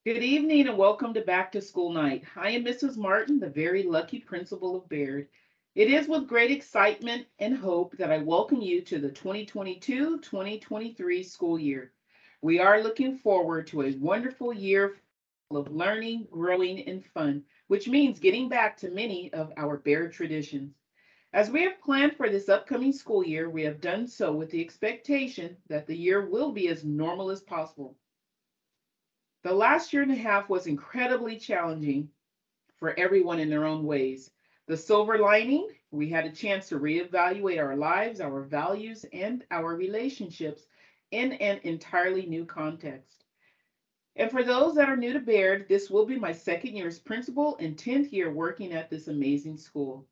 Good evening and welcome to Back to School Night. I am Mrs. Martin, the very lucky principal of Baird. It is with great excitement and hope that I welcome you to the 2022-2023 school year. We are looking forward to a wonderful year full of learning, growing, and fun, which means getting back to many of our Baird traditions. As we have planned for this upcoming school year, we have done so with the expectation that the year will be as normal as possible. The last year and a half was incredibly challenging for everyone in their own ways. The silver lining, we had a chance to reevaluate our lives, our values, and our relationships in an entirely new context. And for those that are new to Baird, this will be my second year as principal and 10th year working at this amazing school.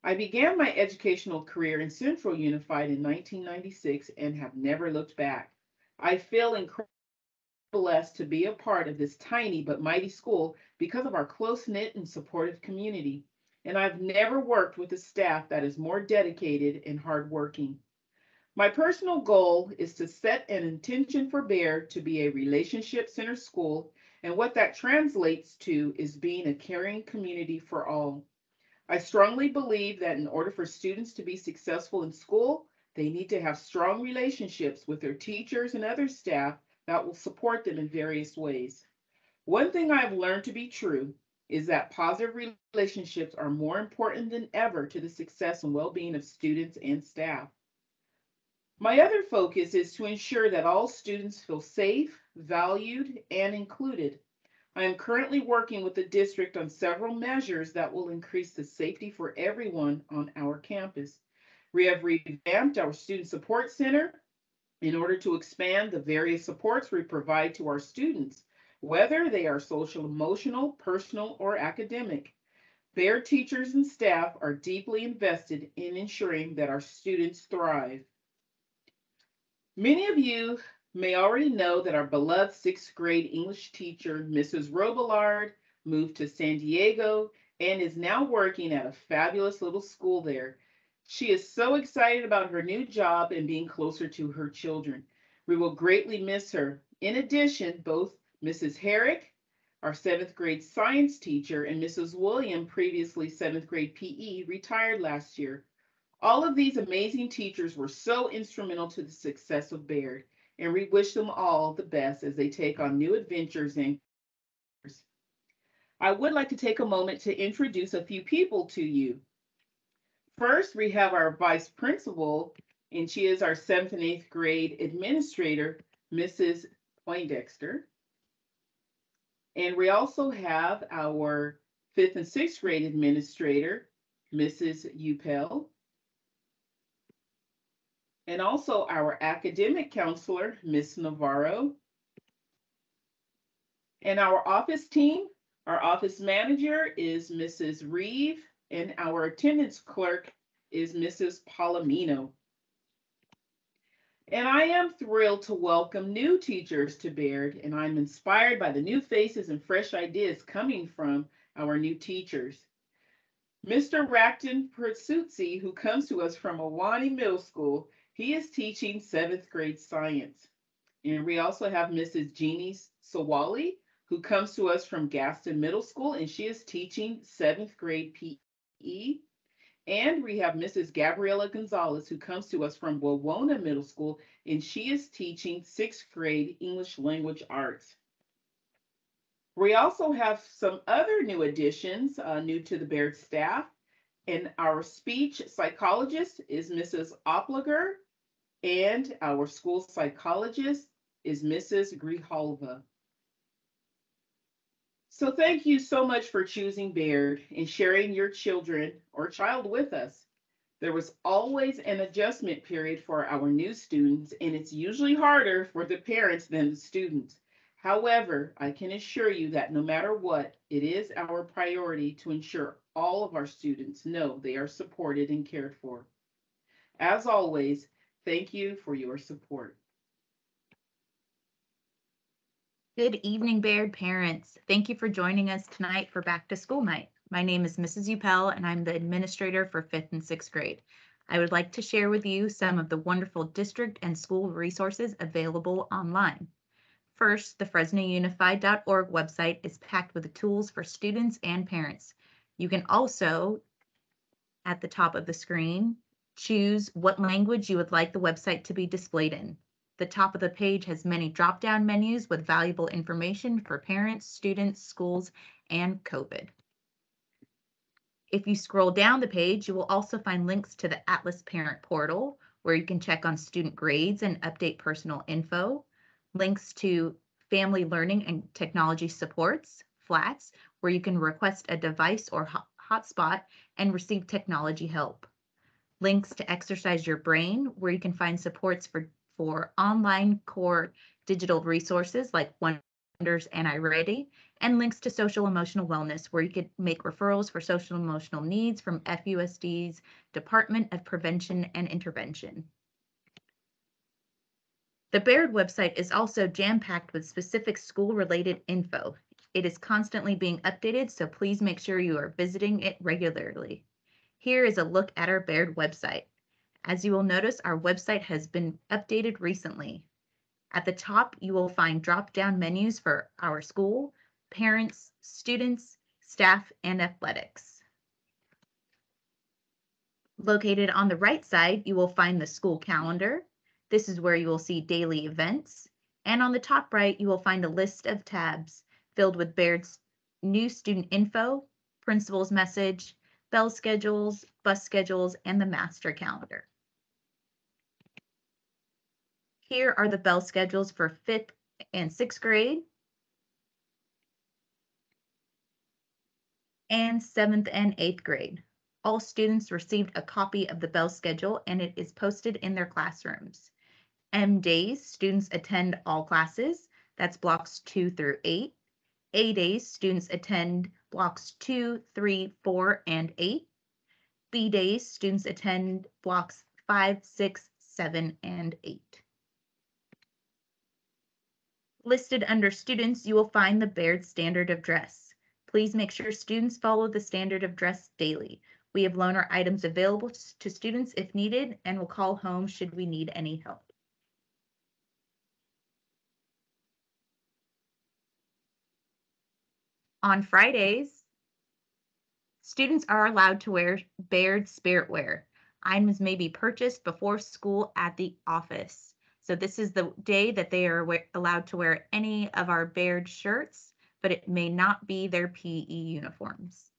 I began my educational career in Central Unified in 1996 and have never looked back. I feel incredibly blessed to be a part of this tiny but mighty school because of our close knit and supportive community. And I've never worked with a staff that is more dedicated and hardworking. My personal goal is to set an intention for Baird to be a relationship centered school, and what that translates to is being a caring community for all. I strongly believe that in order for students to be successful in school, they need to have strong relationships with their teachers and other staff that will support them in various ways. One thing I've learned to be true is that positive relationships are more important than ever to the success and well being of students and staff. My other focus is to ensure that all students feel safe, valued, and included. I am currently working with the district on several measures that will increase the safety for everyone on our campus. We have revamped our Student Support Center in order to expand the various supports we provide to our students, whether they are social, emotional, personal, or academic. Their teachers and staff are deeply invested in ensuring that our students thrive. Many of you may already know that our beloved sixth grade English teacher, Mrs. Robillard, moved to San Diego and is now working at a fabulous little school there. She is so excited about her new job and being closer to her children. We will greatly miss her. In addition, both Mrs. Herrick, our seventh grade science teacher, and Mrs. William, previously seventh grade PE, retired last year. All of these amazing teachers were so instrumental to the success of Baird, and we wish them all the best as they take on new adventures and careers. I would like to take a moment to introduce a few people to you. First, we have our vice principal, and she is our seventh and eighth grade administrator, Mrs. Poindexter. And we also have our fifth and sixth grade administrator, Mrs. Upel. And also our academic counselor, Miss Navarro. And our office team, our office manager is Mrs. Reeve, and our attendance clerk is Mrs. Palomino. And I am thrilled to welcome new teachers to Baird, and I'm inspired by the new faces and fresh ideas coming from our new teachers. Mr. Racton Persuzzi, who comes to us from Awani Middle School, he is teaching seventh grade science. And we also have Mrs. Jeannie Sawali, who comes to us from Gaston Middle School, and she is teaching seventh grade PE. And we have Mrs. Gabriela Gonzalez, who comes to us from Wawona Middle School, and she is teaching sixth grade English language arts. We also have some other new additions, new to the Baird staff. And our speech psychologist is Mrs. Opliger, and our school psychologist is Mrs. Grijalva. So thank you so much for choosing Baird and sharing your children or child with us. There was always an adjustment period for our new students, and it's usually harder for the parents than the students. However, I can assure you that no matter what, it is our priority to ensure all of our students know they are supported and cared for. As always, thank you for your support. Good evening, Baird parents. Thank you for joining us tonight for Back to School Night. My name is Mrs. Upel, and I'm the administrator for 5th and 6th grade. I would like to share with you some of the wonderful district and school resources available online. First, the FresnoUnified.org website is packed with the tools for students and parents. You can also, at the top of the screen, choose what language you would like the website to be displayed in. The top of the page has many drop-down menus with valuable information for parents, students, schools, and COVID. If you scroll down the page, you will also find links to the Atlas Parent Portal, where you can check on student grades and update personal info, links to Family Learning and Technology Supports, FLATS, where you can request a device or hotspot and receive technology help, links to Exercise Your Brain, where you can find supports for online core digital resources like Wonders and iReady, and links to Social Emotional Wellness, where you could make referrals for social emotional needs from FUSD's Department of Prevention and Intervention. The Baird website is also jam-packed with specific school-related info. It is constantly being updated, so please make sure you are visiting it regularly. Here is a look at our Baird website. As you will notice, our website has been updated recently. At the top, you will find drop-down menus for our school, parents, students, staff, and athletics. Located on the right side, you will find the school calendar. This is where you will see daily events. And on the top right, you will find a list of tabs filled with Baird's new student info, principal's message, bell schedules, bus schedules, and the master calendar. Here are the bell schedules for 5th and 6th grade and 7th and 8th grade. All students received a copy of the bell schedule and it is posted in their classrooms. M days, students attend all classes. That's blocks 2 through 8. A days, students attend blocks 2, 3, 4, and 8. B days, students attend blocks 5, 6, 7, and 8. Listed under students, you will find the Baird standard of dress. Please make sure students follow the standard of dress daily. We have loaner items available to students if needed and will call home should we need any help. On Fridays, students are allowed to wear Baird spirit wear. Items may be purchased before school at the office. So this is the day that they are allowed to wear any of our Baird shirts, but it may not be their PE uniforms.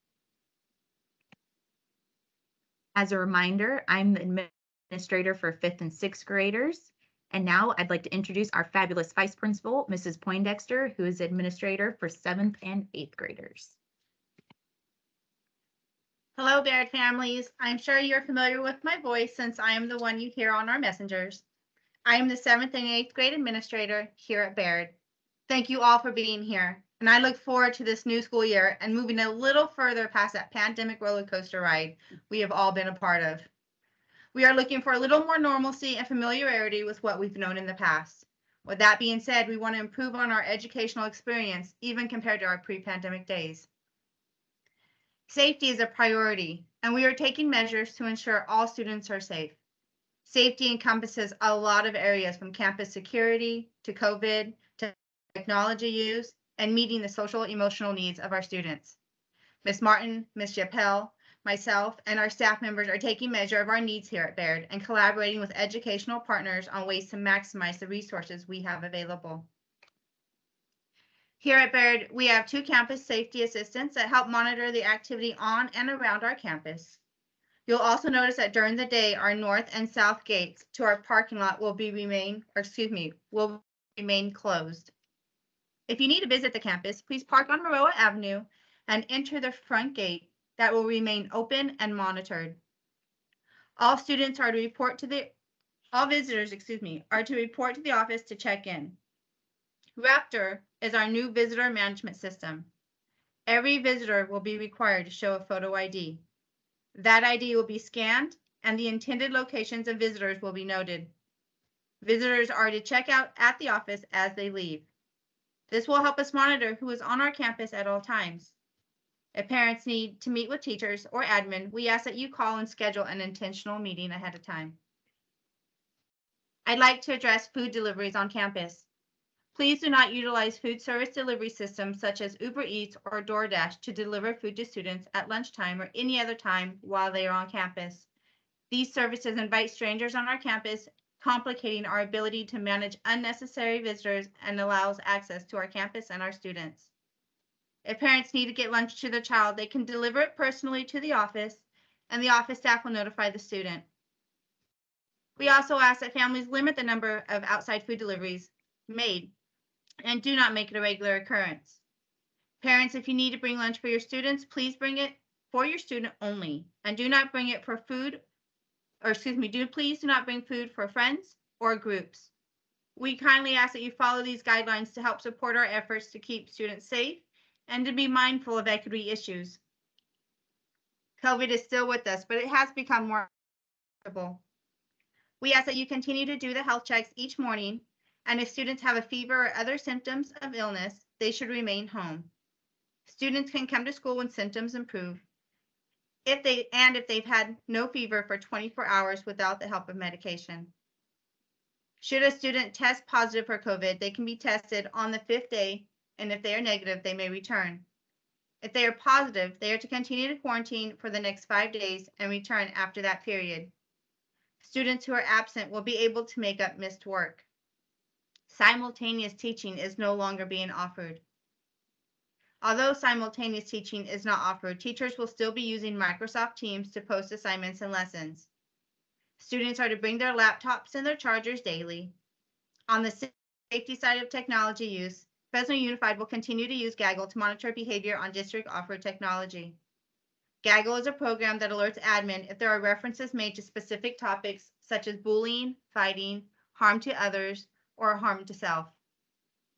As a reminder, I'm the administrator for 5th and 6th graders. And now I'd like to introduce our fabulous vice principal, Mrs. Poindexter, who is administrator for 7th and 8th graders. Hello, Baird families. I'm sure you're familiar with my voice since I am the one you hear on our messengers. I am the 7th and 8th grade administrator here at Baird. Thank you all for being here, and I look forward to this new school year and moving a little further past that pandemic roller coaster ride we have all been a part of. We are looking for a little more normalcy and familiarity with what we've known in the past. With that being said, we want to improve on our educational experience, even compared to our pre-pandemic days. Safety is a priority, and we are taking measures to ensure all students are safe. Safety encompasses a lot of areas from campus security to COVID to technology use and meeting the social emotional needs of our students. Ms. Martin, Ms. Japel, myself, and our staff members are taking measure of our needs here at Baird and collaborating with educational partners on ways to maximize the resources we have available. Here at Baird, we have 2 campus safety assistants that help monitor the activity on and around our campus. You'll also notice that during the day, our north and south gates to our parking lot will remain closed. If you need to visit the campus, please park on Maroa Avenue and enter the front gate that will remain open and monitored. All visitors are to report to the office to check in. Raptor is our new visitor management system. Every visitor will be required to show a photo ID. That ID will be scanned and the intended locations of visitors will be noted. Visitors are to check out at the office as they leave. This will help us monitor who is on our campus at all times. If parents need to meet with teachers or admin, we ask that you call and schedule an intentional meeting ahead of time. I'd like to address food deliveries on campus. Please do not utilize food service delivery systems such as Uber Eats or DoorDash to deliver food to students at lunchtime or any other time while they are on campus. These services invite strangers on our campus, complicating our ability to manage unnecessary visitors and allows access to our campus and our students. If parents need to get lunch to their child, they can deliver it personally to the office, and the office staff will notify the student. We also ask that families limit the number of outside food deliveries made and do not make it a regular occurrence. Parents, if you need to bring lunch for your students, please bring it for your student only, and do not bring it for food, or please do not bring food for friends or groups. We kindly ask that you follow these guidelines to help support our efforts to keep students safe and to be mindful of equity issues. COVID is still with us, but it has become more acceptable. We ask that you continue to do the health checks each morning, and if students have a fever or other symptoms of illness, they should remain home. Students can come to school when symptoms improve, if they've had no fever for 24 hours without the help of medication. Should a student test positive for COVID, they can be tested on the 5th day, and if they are negative, they may return. If they are positive, they are to continue to quarantine for the next 5 days and return after that period. Students who are absent will be able to make up missed work. Simultaneous teaching is no longer being offered. Although simultaneous teaching is not offered, teachers will still be using Microsoft Teams to post assignments and lessons. Students are to bring their laptops and their chargers daily. On the safety side of technology use, Fresno Unified will continue to use Gaggle to monitor behavior on district-offered technology. Gaggle is a program that alerts admin if there are references made to specific topics such as bullying, fighting, harm to others, or harm to self.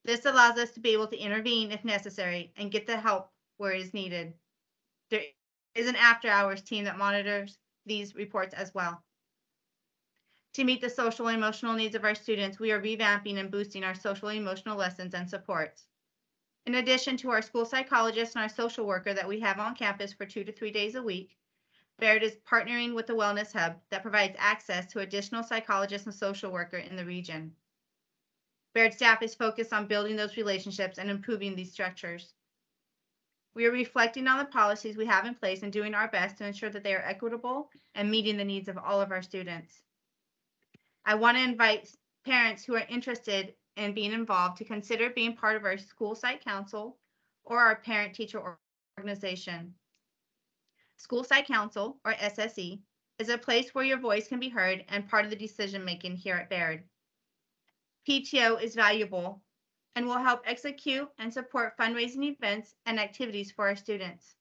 This allows us to be able to intervene if necessary and get the help where it is needed. There is an after-hours team that monitors these reports as well. To meet the social and emotional needs of our students, we are revamping and boosting our social and emotional lessons and supports. In addition to our school psychologist and our social worker that we have on campus for 2 to 3 days a week, Baird is partnering with the Wellness Hub that provides access to additional psychologists and social worker in the region. Baird staff is focused on building those relationships and improving these structures. We are reflecting on the policies we have in place and doing our best to ensure that they are equitable and meeting the needs of all of our students. I want to invite parents who are interested in being involved to consider being part of our school site council or our parent-teacher organization. School Site Council, or SSE, is a place where your voice can be heard and part of the decision-making here at Baird. PTO is valuable and will help execute and support fundraising events and activities for our students.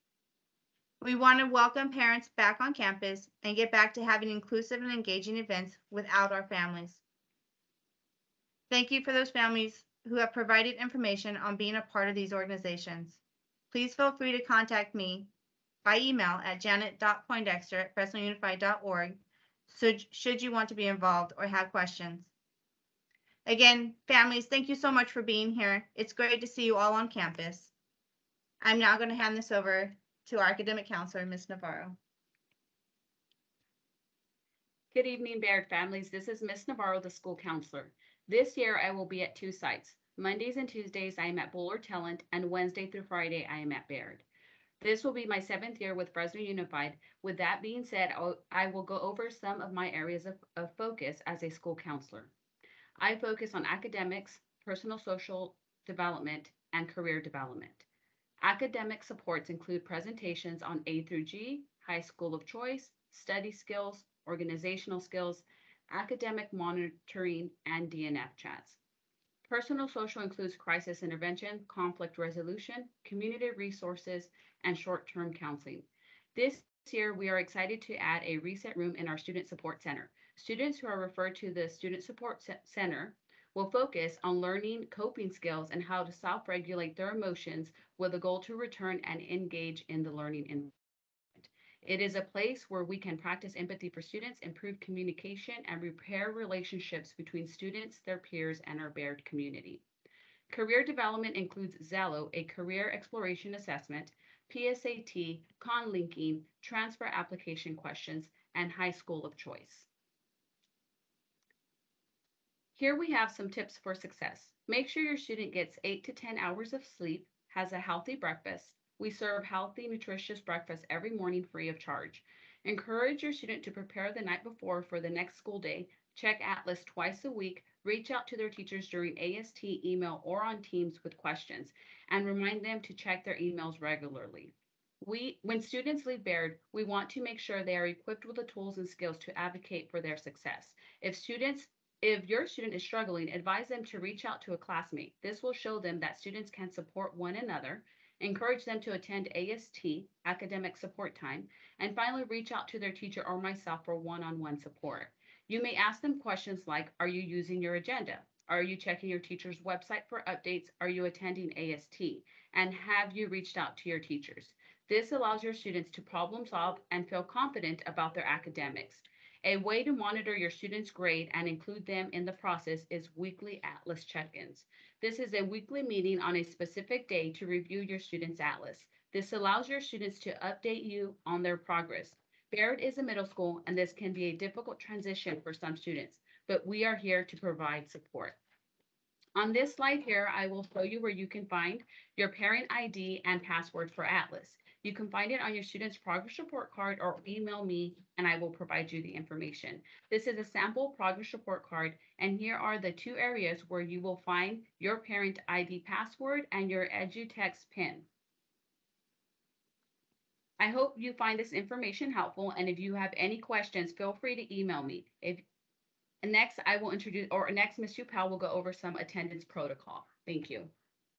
We want to welcome parents back on campus and get back to having inclusive and engaging events without our families. Thank you for those families who have provided information on being a part of these organizations. Please feel free to contact me by email at janet.poindexter@fresnounified.org should you want to be involved or have questions. Again, families, thank you so much for being here. It's great to see you all on campus. I'm now going to hand this over to our academic counselor, Ms. Navarro. Good evening, Baird families. This is Ms. Navarro, the school counselor. This year, I will be at 2 sites. Mondays and Tuesdays, I am at Bullard Talent, and Wednesday through Friday, I am at Baird. This will be my 7th year with Fresno Unified. With that being said, I will go over some of my areas of focus as a school counselor. I focus on academics, personal social development, and career development. Academic supports include presentations on A through G, high school of choice, study skills, organizational skills, academic monitoring, and DNF chats. Personal social includes crisis intervention, conflict resolution, community resources, and short-term counseling. This year, we are excited to add a reset room in our Student Support Center. Students who are referred to the Student Support Center will focus on learning coping skills and how to self-regulate their emotions with a goal to return and engage in the learning environment. It is a place where we can practice empathy for students, improve communication, and repair relationships between students, their peers, and our Baird community. Career development includes Zello, a career exploration assessment, PSAT, con-linking, transfer application questions, and high school of choice. Here we have some tips for success. Make sure your student gets 8 to 10 hours of sleep, has a healthy breakfast. We serve healthy, nutritious breakfast every morning free of charge. Encourage your student to prepare the night before for the next school day. Check Atlas twice a week. Reach out to their teachers during AST, email, or on Teams with questions, and remind them to check their emails regularly. When students leave Baird, we want to make sure they are equipped with the tools and skills to advocate for their success. If your student is struggling, advise them to reach out to a classmate. This will show them that students can support one another, encourage them to attend AST, academic support time, and finally reach out to their teacher or myself for one-on-one support. You may ask them questions like, are you using your agenda? Are you checking your teacher's website for updates? Are you attending AST? And have you reached out to your teachers? This allows your students to problem solve and feel confident about their academics. A way to monitor your students' grade and include them in the process is weekly Atlas check-ins. This is a weekly meeting on a specific day to review your students' Atlas. This allows your students to update you on their progress. Baird is a middle school, and this can be a difficult transition for some students, but we are here to provide support. On this slide here, I will show you where you can find your parent ID and password for Atlas. You can find it on your student's progress report card or email me and I will provide you the information. This is a sample progress report card, and here are the two areas where you will find your parent ID password and your EduText PIN. I hope you find this information helpful, and if you have any questions, feel free to email me. Next, Ms. Chappell will go over some attendance protocol. Thank you.